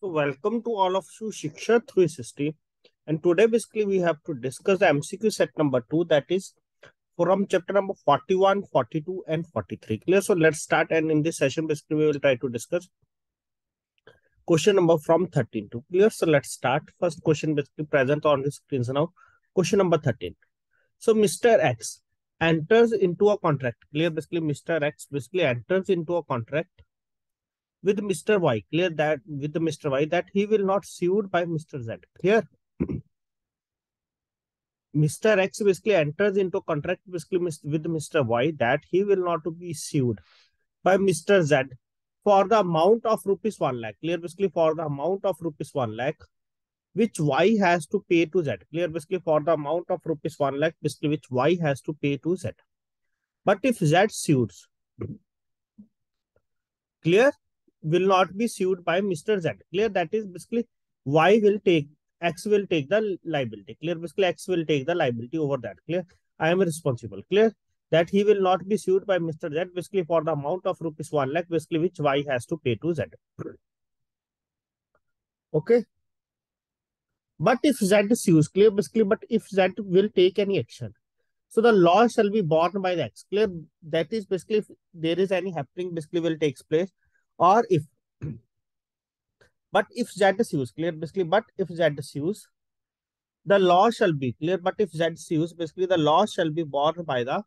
So welcome to all of you Shiksha 360, and today basically we have to discuss the MCQ set number 2, that is from chapter number 41, 42 and 43. Clear? So let's start, and in this session basically we will try to discuss question number from 13 to clear. So let's start. First question basically present on the screens now. Question number 13. So Mr. X enters into a contract. Clear? Basically Mr. X basically enters into a contract with Mr. Y. Clear that with Mr. Y that he will not sued by Mr. Z. Clear? Mr. X basically enters into contract basically with Mr. Y that he will not be sued by Mr. Z for the amount of rupees 1 lakh. Clear? Basically for the amount of rupees 1 lakh which Y has to pay to Z. Clear? Basically for the amount of rupees 1 lakh basically which Y has to pay to Z. But if Z sues, clear, will not be sued by Mr. Z. Clear? That is basically Y will take, X will take the liability. Clear? Basically X will take the liability over that. Clear? I am responsible. Clear? That he will not be sued by Mr. Z basically for the amount of rupees 1 lakh basically which Y has to pay to Z. Okay. But if Z sues, clear, basically, but if Z will take any action, so the law shall be borne by the X. Clear? That is basically if there is any happening basically will takes place, or if but if Z sues, clear, basically, but if Z sues, the law shall be clear, but if Z sues, basically the law shall be borne by the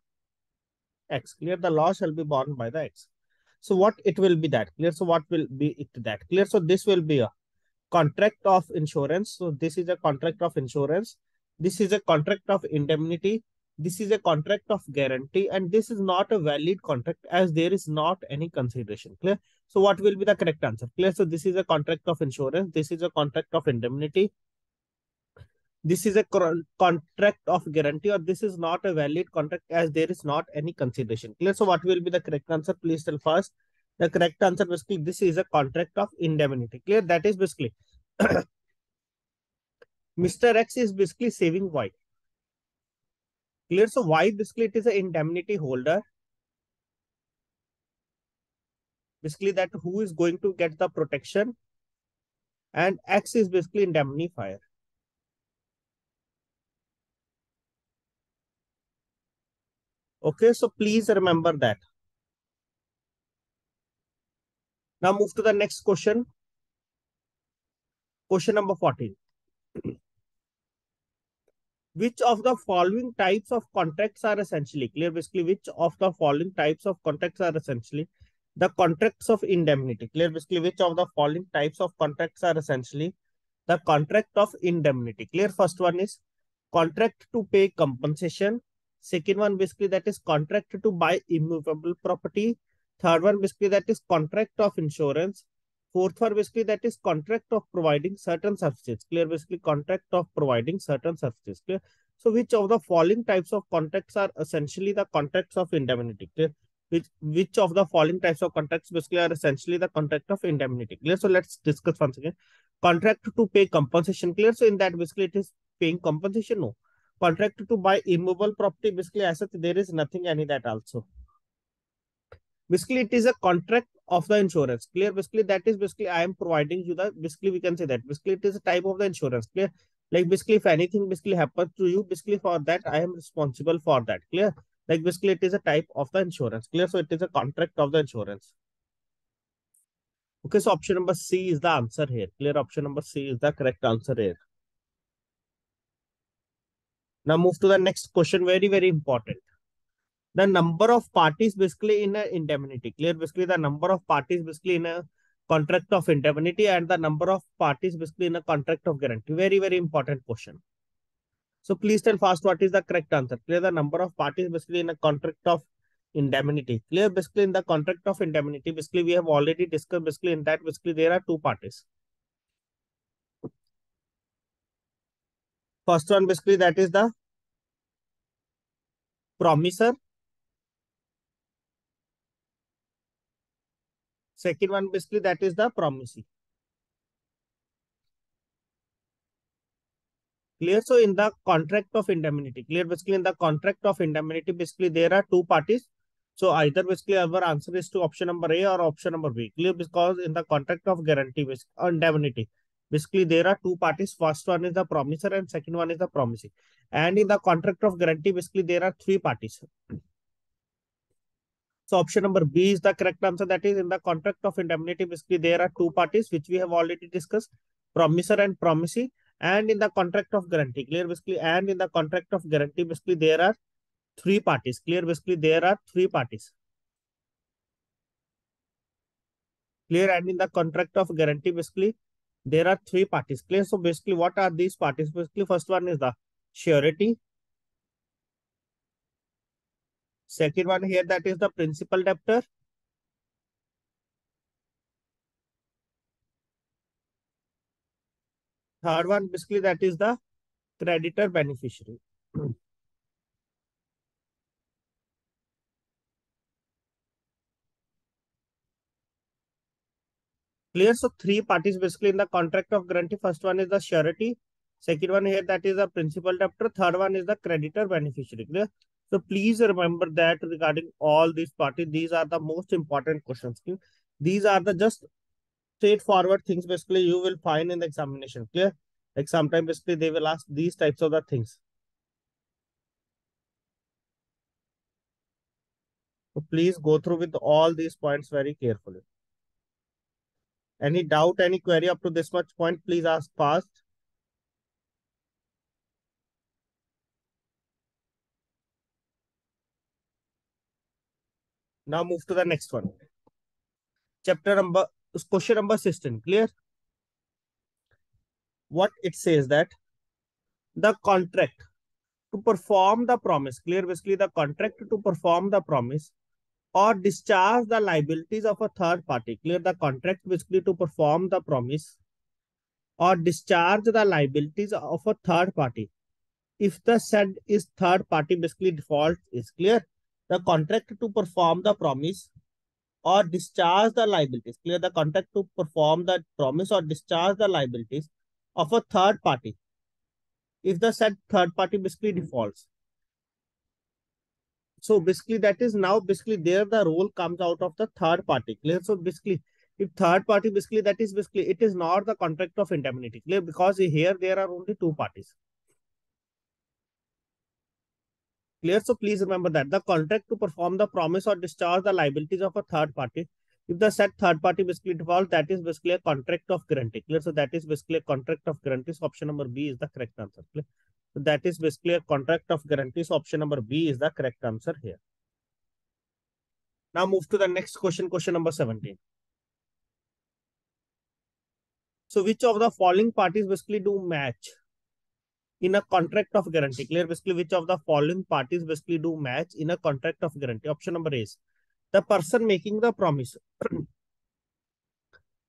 X. Clear? The law shall be borne by the X. So what it will be that? Clear? So what will be it that? Clear? So this will be a contract of insurance. So this is a contract of insurance. This is a contract of indemnity. This is a contract of guarantee, and this is not a valid contract as there is not any consideration. Clear? So what will be the correct answer? Clear? So this is a contract of insurance. This is a contract of indemnity. This is a contract of guarantee, or this is not a valid contract as there is not any consideration. Clear? So what will be the correct answer? Please tell first. The correct answer basically this is a contract of indemnity. Clear? That is basically Mr. X is basically saving Y. Clear? So Y basically it is an indemnity holder. Basically that who is going to get the protection, and X is basically indemnifier. Okay, so please remember that. Now move to the next question. Question number 14. Which of the following types of contracts are essentially clear? Basically, which of the following types of contracts are essentially the contracts of indemnity? Clear? Basically, which of the following types of contracts are essentially the contract of indemnity? Clear? First one is contract to pay compensation. Second one basically that is contract to buy immovable property. Third one basically that is contract of insurance. Fourth one basically that is contract of providing certain services. Clear? Basically contract of providing certain services. Clear? So which of the following types of contracts are essentially the contracts of indemnity? Clear? Which of the following types of contracts basically are essentially the contract of indemnity? Clear? So let's discuss once again. Contract to pay compensation. Clear? So in that basically it is paying compensation. No. Contract to buy immovable property. Basically as such there is nothing any that also. Basically it is a contract of the insurance. Clear? Basically that is basically I am providing you the, basically we can say that basically it is a type of the insurance. Clear? Like basically if anything basically happens to you, basically for that I am responsible for that. Clear? Like basically it is a type of the insurance. Clear? So it is a contract of the insurance. Okay, so option number C is the answer here. Clear? Option number C is the correct answer here. Now move to the next question. Very, very important. The number of parties basically in a indemnity. Clear? Basically the number of parties basically in a contract of indemnity and the number of parties basically in a contract of guarantee. Very, very important question. So please tell fast what is the correct answer. Clear? The number of parties basically in a contract of indemnity. Clear? Basically in the contract of indemnity, basically we have already discussed basically in that basically there are two parties. First one basically that is the promisor. Second one basically that is the promisee. Clear? So in the contract of indemnity, clear? Basically in the contract of indemnity, basically there are two parties. So either basically our answer is to option number A or option number B. Clear? Because in the contract of guarantee or indemnity, basically there are two parties. First one is the promisor and second one is the promisee. And in the contract of guarantee, basically there are three parties. So option number B is the correct answer. That is in the contract of indemnity, basically there are two parties which we have already discussed, promisor and promisee. And in the contract of guarantee, clear? Basically, and in the contract of guarantee, basically there are three parties. Clear? Basically there are three parties. Clear? And in the contract of guarantee, basically there are three parties. Clear? So basically what are these parties? Basically first one is the surety. Second one here, that is the principal debtor. Third one basically that is the creditor beneficiary. Clear? So three parties basically in the contract of guarantee. First one is the surety. Second one here, that is the principal debtor. Third one is the creditor beneficiary. Clear? So please remember that regarding all these parties, these are the most important questions. These are the just straightforward things basically you will find in the examination. Clear? Like sometimes basically they will ask these types of the things. So please go through with all these points very carefully. Any doubt, any query up to this much point, please ask fast. Now move to the next one. Chapter number, question number 16. Clear? What it says that the contract to perform the promise. Clear? Basically the contract to perform the promise or discharge the liabilities of a third party. Clear? The contract basically to perform the promise or discharge the liabilities of a third party. If the said is third party, basically default is. Clear? The contract to perform the promise or discharge the liabilities. Clear? The contract to perform the promise or discharge the liabilities of a third party. If the said third party basically defaults. So basically that is now basically there the role comes out of the third party. Clear? So basically if third party basically that is basically it is not the contract of indemnity. Clear? Because here there are only two parties. Clear? So please remember that the contract to perform the promise or discharge the liabilities of a third party. If the said third party basically default, that is basically a contract of guarantee. Clear? So that is basically a contract of guarantee. So option number B is the correct answer. Clear? So that is basically a contract of guarantee. So option number B is the correct answer here. Now move to the next question, question number 17. So which of the following parties basically do match in a contract of guarantee? Clear? Basically which of the following parties basically do match in a contract of guarantee? Option number A is the person making the promise.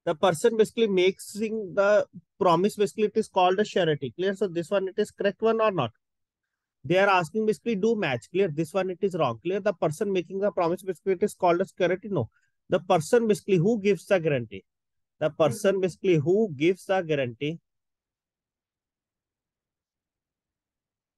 The person basically making the promise, basically it is called a surety. Clear? So this one it is correct one or not? They are asking basically do match. Clear? This one it is wrong. Clear? The person making the promise, basically it is called a surety. No. The person basically who gives the guarantee. The person basically who gives the guarantee,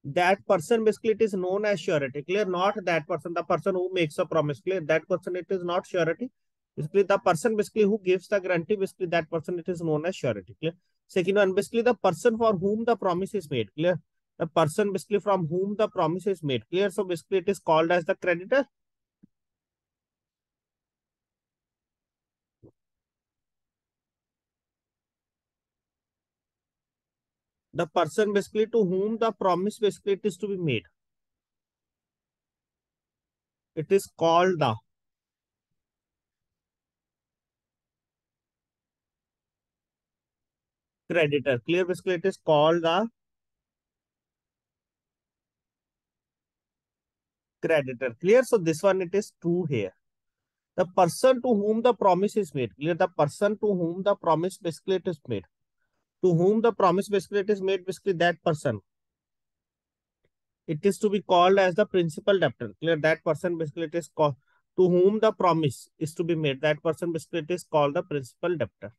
that person basically it is known as surety. Clear? Not that person, the person who makes a promise. Clear? That person it is not surety. Basically the person basically who gives the guarantee, basically that person it is known as surety. Clear? Second one, basically the person for whom the promise is made. Clear? The person basically from whom the promise is made. Clear? So basically it is called as the creditor. The person basically to whom the promise basically it is to be made. It is called the creditor. Clear? Basically it is called the creditor. Clear? So this one it is true here. The person to whom the promise is made. Clear? The person to whom the promise basically it is made. To whom the promise basically it is made, basically that person. It is to be called as the principal debtor. Clear? That person basically it is called, to whom the promise is to be made. That person basically it is called the principal debtor.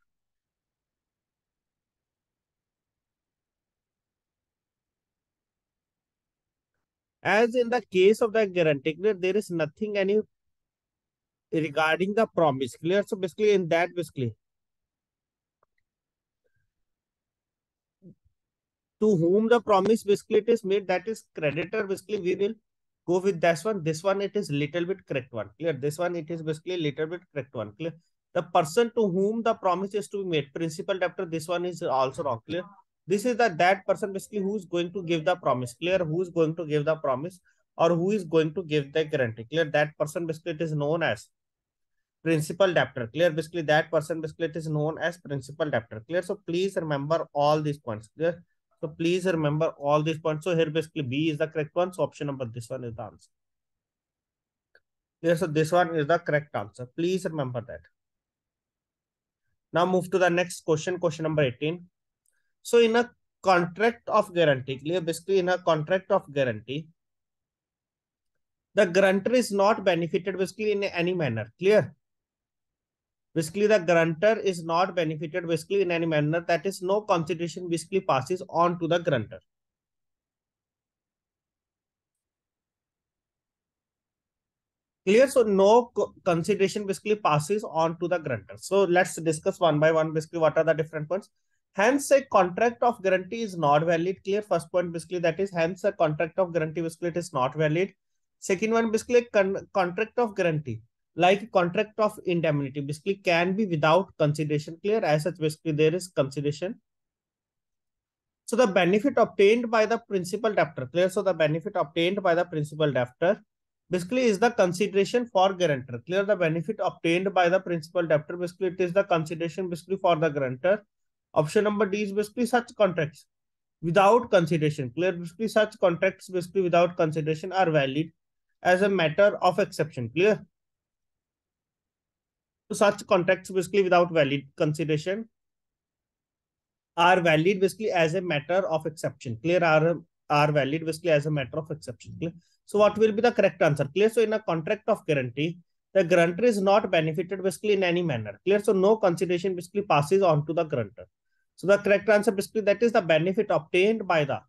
As in the case of the guarantee, clear, there is nothing any regarding the promise. Clear? So basically in that, basically to whom the promise basically it is made, that is creditor, basically we will go with this one it is little bit correct one. Clear? This one it is basically little bit correct one. Clear? The person to whom the promise is to be made, principal debtor, this one is also wrong. Clear? This is that person basically who is going to give the promise. Clear? Who is going to give the promise or who is going to give the guarantee. Clear? That person basically it is known as principal debtor. Clear? Basically that person basically it is known as principal debtor. Clear? So please remember all these points. Clear? So please remember all these points. So here basically B is the correct one. So option number this one is the answer. Clear? So this one is the correct answer. Please remember that. Now move to the next question, question number 18. So in a contract of guarantee, clear? Basically in a contract of guarantee, the guarantor is not benefited basically in any manner. Clear? Basically the guarantor is not benefited basically in any manner, that is no consideration basically passes on to the guarantor. Clear? So no consideration basically passes on to the guarantor. So let's discuss one by one basically what are the different points. Hence a contract of guarantee is not valid. Clear? First point basically that is hence a contract of guarantee basically it is not valid. Second one basically contract of guarantee like contract of indemnity basically can be without consideration. Clear? As such basically there is consideration. So the benefit obtained by the principal debtor. Clear? So the benefit obtained by the principal debtor basically is the consideration for guarantor. Clear? The benefit obtained by the principal debtor basically it is the consideration basically for the guarantor. Option number D is basically such contracts without consideration. Clear? Basically such contracts basically without consideration are valid as a matter of exception. Clear? So such contracts basically without valid consideration are valid basically as a matter of exception. Clear? Are valid basically as a matter of exception. Clear? So what will be the correct answer? Clear? So in a contract of guarantee, the guarantor is not benefited basically in any manner. Clear? So no consideration basically passes on to the guarantor. So the correct answer basically that is the benefit obtained by the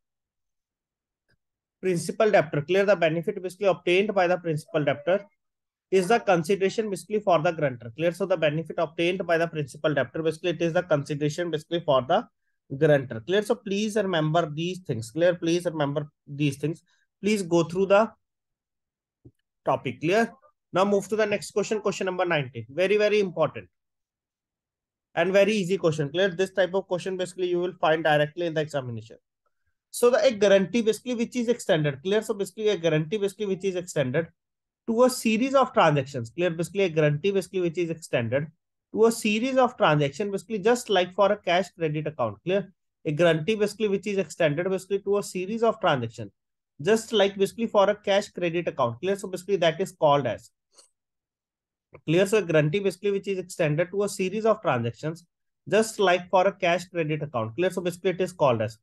principal debtor. Clear? The benefit basically obtained by the principal debtor is the consideration basically for the guarantor. Clear? So the benefit obtained by the principal debtor basically it is the consideration basically for the guarantor. Clear? So please remember these things. Clear? Please remember these things. Please go through the topic. Clear? Now move to the next question, question number 19. Very, very important and very easy question. Clear? This type of question basically you will find directly in the examination. So the a guarantee basically which is extended. Clear? So basically a guarantee basically which is extended to a series of transactions. Clear? Basically a guarantee basically which is extended to a series of transactions basically just like for a cash credit account. Clear? A guarantee basically which is extended basically to a series of transactions just like basically for a cash credit account. Clear? So basically that is called as. Clear? So a guarantee basically which is extended to a series of transactions just like for a cash credit account. Clear? So basically it is called as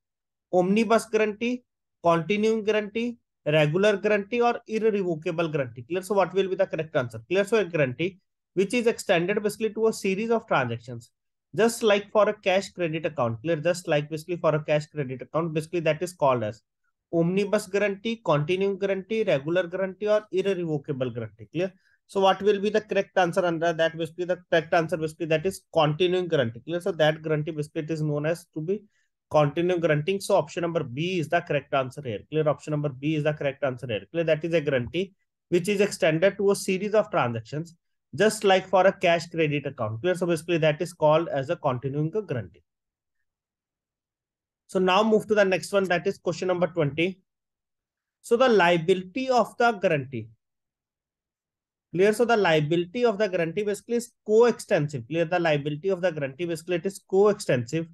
omnibus guarantee, continuing guarantee, regular guarantee, or irrevocable guarantee. Clear? So what will be the correct answer? Clear? So a guarantee which is extended basically to a series of transactions just like for a cash credit account. Clear? Just like basically for a cash credit account basically that is called as omnibus guarantee, continuing guarantee, regular guarantee, or irrevocable guarantee. Clear? So what will be the correct answer under that? Basically the correct answer basically that is continuing guarantee. Clear? So that guarantee basically it is known as to be continuing guaranteeing. So option number B is the correct answer here. Clear? Option number B is the correct answer here. Clear? That is a guarantee which is extended to a series of transactions just like for a cash credit account. Clear? So basically that is called as a continuing guarantee. So now move to the next one, that is question number 20. So the liability of the guarantee. Clear? So the liability of the guarantee basically is coextensive. Clear? The liability of the guarantee basically it is coextensive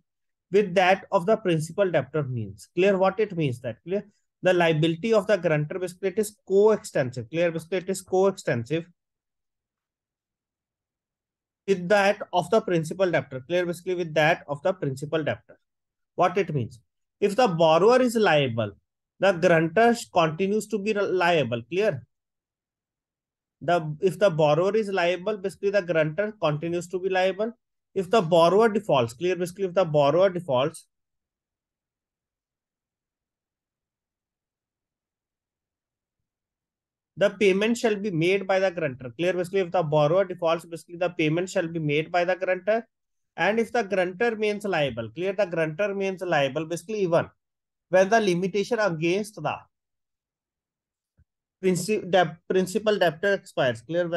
with that of the principal debtor means. Clear? What it means that? Clear? The liability of the guarantor basically it is coextensive. Clear? Basically it is coextensive with that of the principal debtor. Clear? Basically with that of the principal debtor. What it means? If the borrower is liable, the guarantor continues to be liable. Clear? If the borrower is liable, basically the guarantor continues to be liable. If the borrower defaults, clear? Basically if the borrower defaults, the payment shall be made by the grantor. Clear? Basically, if the borrower defaults, basically the payment shall be made by the grantor. And if the grantor means liable, clear, the grantor means liable, basically even when the limitation against the principal debtor expires. Clear?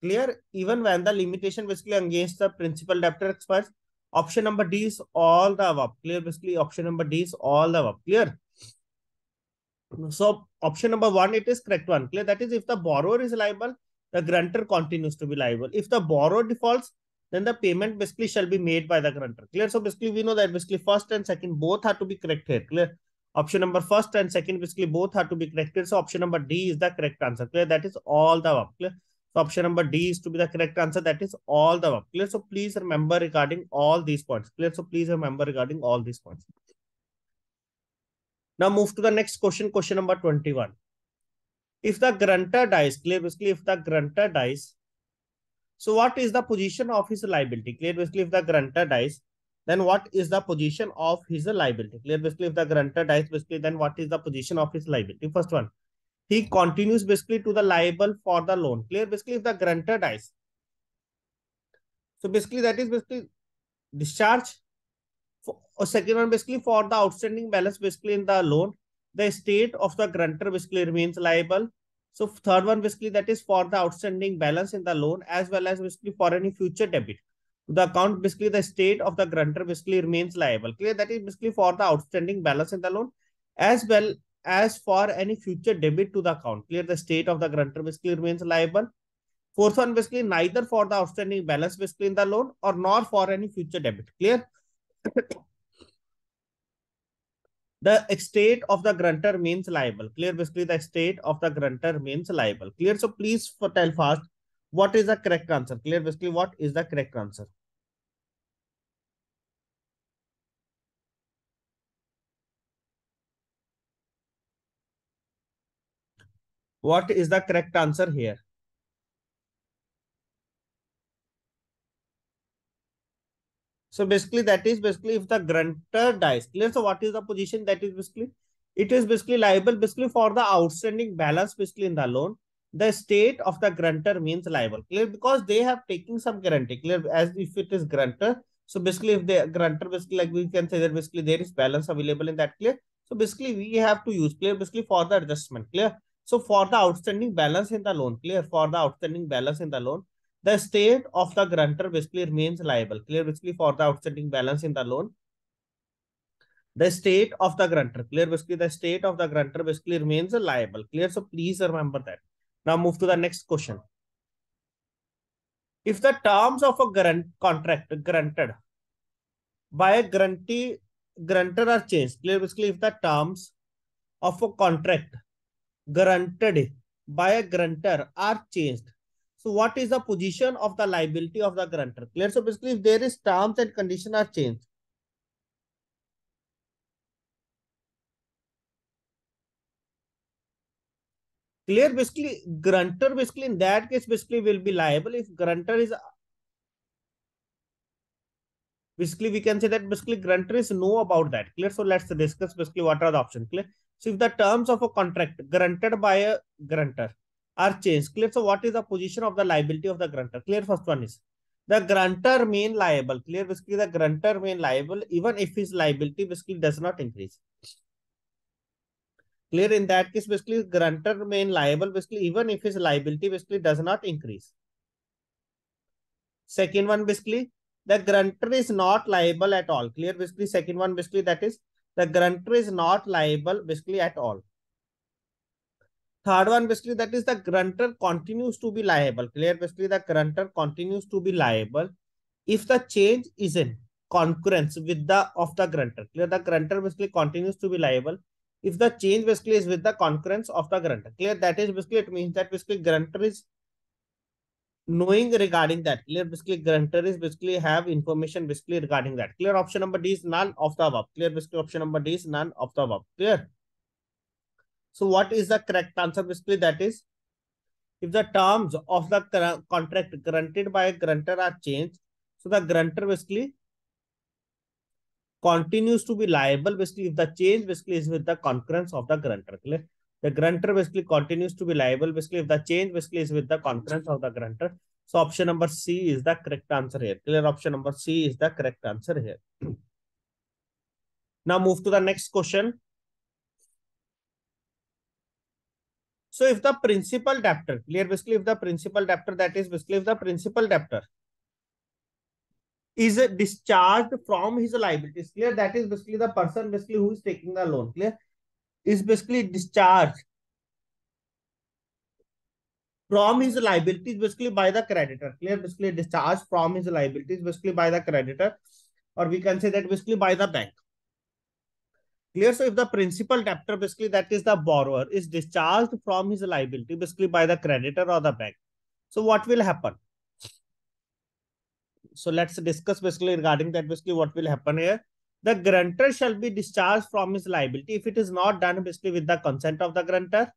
Clear? Even when the limitation basically against the principal debtor expires. Option number D is all the above. Clear? Basically, option number D is all the above. Clear? So option number one, it is correct one. Clear? That is, if the borrower is liable, the grantor continues to be liable. If the borrower defaults, then the payment basically shall be made by the grantor. Clear? So basically, we know that basically first and second both have to be correct here. Clear? Option number first and second basically both have to be corrected. So option number D is the correct answer. Clear? That is all the above. Clear? So option number D is to be the correct answer. That is all the above. Clear? So please remember regarding all these points. Clear? So please remember regarding all these points. Now move to the next question, question number 21. If the grantor dies, clear, basically if the grantor dies, so what is the position of his liability? Clear, basically if the grantor dies, then what is the position of his liability? Clear, basically if the grantor dies, basically then what is the position of his liability? First one, he continues basically to the liable for the loan. Clear, basically if the grantor dies, so basically that is basically discharge. Second one, basically for the outstanding balance basically in the loan, the estate of the grantor basically remains liable. So third one, basically that is for the outstanding balance in the loan as well as basically for any future debit to the account, basically the estate of the grantor basically remains liable. Clear? That is basically for the outstanding balance in the loan as well as for any future debit to the account. Clear? The estate of the grantor basically remains liable. Fourth one, basically neither for the outstanding balance basically in the loan or nor for any future debit. Clear? The estate of the grantor means liable. Clear? Basically, the estate of the grantor means liable. Clear? So please tell fast what is the correct answer. Clear? Basically, what is the correct answer? What is the correct answer here? So basically, that is basically if the grantor dies. Clear? So what is the position? That is basically, it is basically liable basically for the outstanding balance basically in the loan. The estate of the grantor means liable. Clear? Because they have taken some guarantee. Clear? As if it is grantor. So basically, if the grantor basically, like we can say that basically there is balance available in that. Clear? So basically, we have to use. Clear? Basically for the adjustment. Clear? So for the outstanding balance in the loan. Clear? For the outstanding balance in the loan, the state of the grantor basically remains liable. Clear? Basically for the outstanding balance in the loan, the state of the grantor. Clear? Basically the state of the grantor basically remains liable. Clear? So please remember that. Now move to the next question. If the terms of a contract granted by a grantor are changed. Clear? Basically if the terms of a contract granted by a grantor are changed, so what is the position of the liability of the grantor? Clear? So basically if there is terms and condition are changed. Clear? Basically grantor basically in that case basically will be liable if grantor is, basically we can say that basically grantor is know about that. Clear? So let's discuss basically what are the options. Clear? So if the terms of a contract granted by a grantor are changed. Clear? So what is the position of the liability of the grantor? Clear? First one is the grantor main liable. Clear? Basically the grantor main liable even if his liability basically does not increase. Clear? In that case basically grantor main liable basically even if his liability basically does not increase. Second one, basically, the grantor is not liable at all. Clear? Basically, second one, basically, that is the grantor is not liable basically at all. Third one, basically, that is the grantor continues to be liable. Clear? Basically, the grantor continues to be liable if the change is in concurrence with the of the grantor. Clear? The grantor basically continues to be liable if the change basically is with the concurrence of the grantor. Clear? That is basically, it means that basically grantor is knowing regarding that. Clear? Basically grantor is basically have information basically regarding that. Clear? Option number D is none of the above. Clear? Basically option number D is none of the above. Clear? So what is the correct answer? Basically that is if the terms of the contract granted by a grantor are changed, so the grantor basically continues to be liable basically if the change basically is with the concurrence of the grantor. Clear? The grantor basically continues to be liable basically if the change basically is with the concurrence of the grantor. So option number C is the correct answer here. Clear? Option number C is the correct answer here. Now move to the next question. So if the principal debtor, clear, basically if the principal debtor, that is basically if the principal debtor is discharged from his liabilities, clear, that is basically the person basically who is taking the loan, clear, is basically discharged from his liabilities basically by the creditor, clear, basically discharged from his liabilities basically by the creditor, or we can say that basically by the bank. Clear? So if the principal debtor basically that is the borrower is discharged from his liability basically by the creditor or the bank, so what will happen? So let's discuss basically regarding that basically what will happen here. The grantor shall be discharged from his liability if it is not done basically with the consent of the grantor.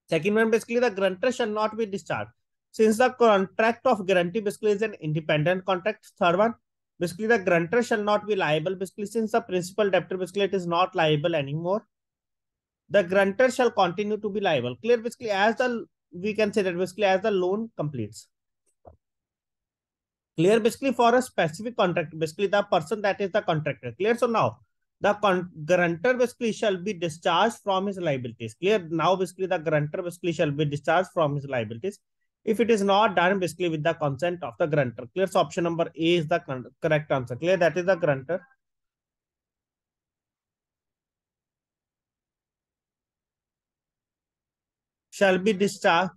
Second one, basically the grantor shall not be discharged since the contract of guarantee basically is an independent contract. Third one, basically the grantor shall not be liable basically since the principal debtor basically it is not liable anymore. The grantor shall continue to be liable. Clear? Basically as the, we can say that basically as the loan completes. Clear? Basically for a specific contract, basically the person that is the contractor. Clear? So now the guarantor basically shall be discharged from his liabilities. Clear? Now basically the guarantor basically shall be discharged from his liabilities if it is not done basically with the consent of the guarantor. Clear? So option number A is the correct answer. Clear? That is the guarantor shall be discharged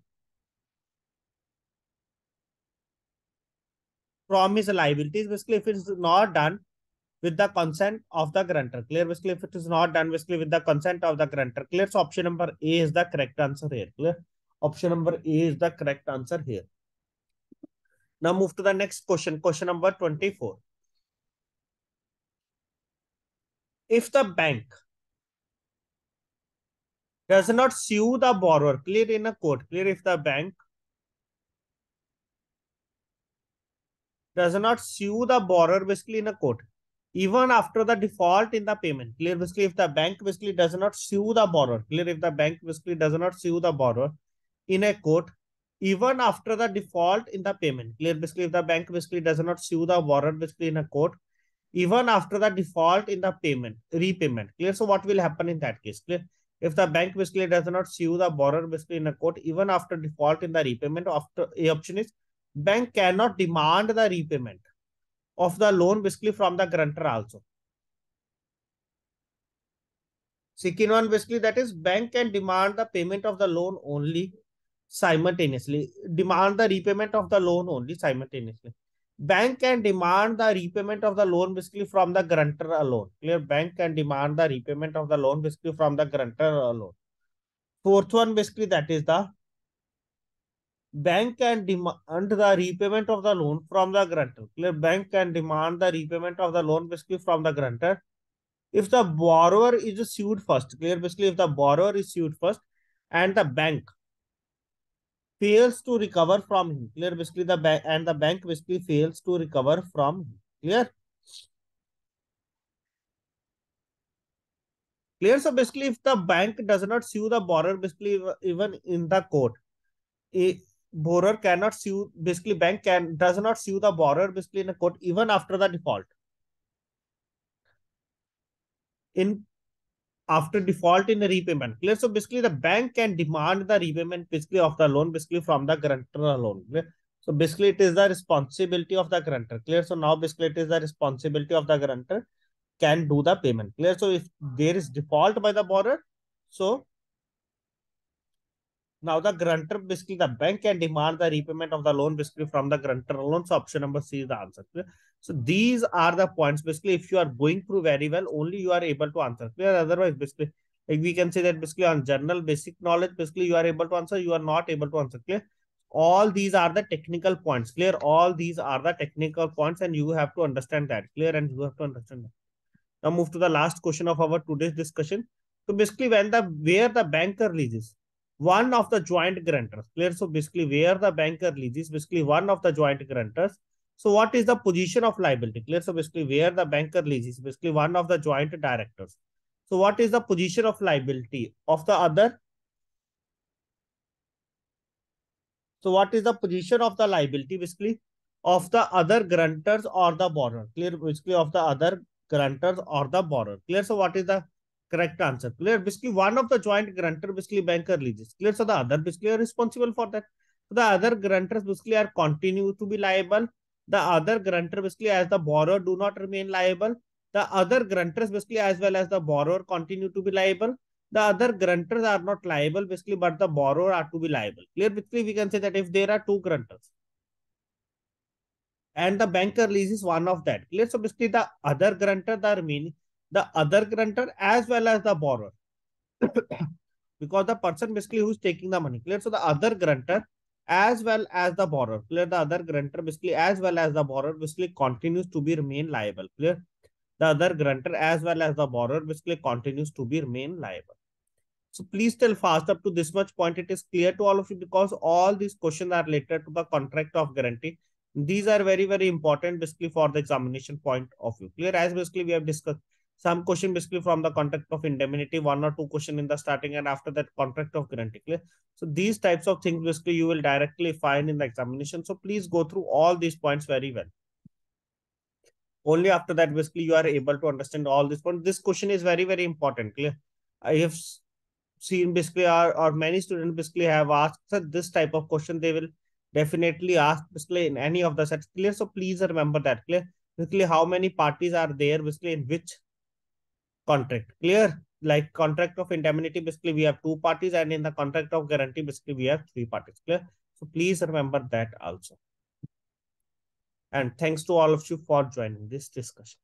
from his liabilities basically if it is not done with the consent of the grantor. Clear? Basically if it is not done basically with the consent of the grantor. Clear? So option number A is the correct answer here. Clear? Option number A is the correct answer here. Now move to the next question. Question number 24. If the bank does not sue the borrower, clear, in a court, clear, if the bank does not sue the borrower basically in a court, even after the default in the payment, clear, basically if the bank basically does not sue the borrower, clear, if the bank basically does not sue the borrower in a court, even after the default in the payment, clear, basically if the bank basically does not sue the borrower basically in a court, even after the default in the payment, repayment, clear. So what will happen in that case? Clear? If the bank basically does not sue the borrower basically in a court, even after default in the repayment, after a option is bank cannot demand the repayment of the loan basically from the grantor also. Second one, basically that is bank can demand the payment of the loan only simultaneously, demand the repayment of the loan only simultaneously. Bank can demand the repayment of the loan basically from the grantor alone. Clear? Bank can demand the repayment of the loan basically from the grantor alone. Fourth one, basically that is the bank can demand the repayment of the loan from the grantor. Clear? Bank can demand the repayment of the loan basically from the grantor if the borrower is sued first. Clear? Basically if the borrower is sued first and the bank fails to recover from him. Clear? Basically the bank and the bank basically fails to recover from him. Clear? Clear? So basically if the bank does not sue the borrower basically even in the court, a borrower cannot sue, basically bank does not sue the borrower basically in a court even after the default. In after default in a repayment. Clear? So basically the bank can demand the repayment basically of the loan basically from the grantor alone. Clear? So basically it is the responsibility of the grantor. Clear? So now basically it is the responsibility of the grantor can do the payment. Clear? So if there is default by the borrower, so now the grantor basically the bank can demand the repayment of the loan basically from the grantor alone. So option number C is the answer. Clear? So these are the points basically if you are going through very well, only you are able to answer. Clear? Otherwise basically like we can say that basically on general basic knowledge basically you are able to answer, you are not able to answer. Clear? All these are the technical points. Clear? All these are the technical points and you have to understand that. Clear? And you have to understand that. Now move to the last question of our today's discussion. So basically when where the banker releases one of the joint guarantors. Clear? So basically where the banker releases basically one of the joint guarantors So what is the position of liability? Clear. So basically where the banker leases, basically one of the joint directors. So what is the position of liability of the other? So what is the position of the liability basically of the other guarantors or the borrower? Clear. Basically of the other guarantors or the borrower. Clear. So what is the correct answer? Clear. Basically one of the joint guarantor basically banker leases. Clear. So the other basically are responsible for that. So the other guarantors basically are continue to be liable. The other guarantor basically as the borrower do not remain liable. The other guarantors basically as well as the borrower continue to be liable. The other guarantors are not liable basically, but the borrower are to be liable. Clear? Basically, we can say that if there are two guarantors and the banker leases one of that. Clear? So basically, the other guarantor, the remaining, the other guarantor as well as the borrower, because the person basically who's taking the money. Clear? So the other guarantor as well as the borrower. Clear? The other guarantor basically as well as the borrower basically continues to be remain liable. Clear? The other guarantor as well as the borrower basically continues to be remain liable. So please tell fast up to this much point. It is clear to all of you because all these questions are related to the contract of guarantee. These are very, very important basically for the examination point of view. Clear? As basically we have discussed some question basically from the contract of indemnity, one or two question in the starting and after that contract of guarantee. Clear? So these types of things basically you will directly find in the examination. So please go through all these points very well. Only after that basically you are able to understand all this point. This question is very, very important. Clear? I have seen basically or many students basically have asked this type of question. They will definitely ask basically in any of the sets. Clear? So please remember that. Clear? Basically how many parties are there basically in which contract? Clear? Like contract of indemnity basically we have two parties and in the contract of guarantee basically we have three parties. Clear? So please remember that also. And thanks to all of you for joining this discussion.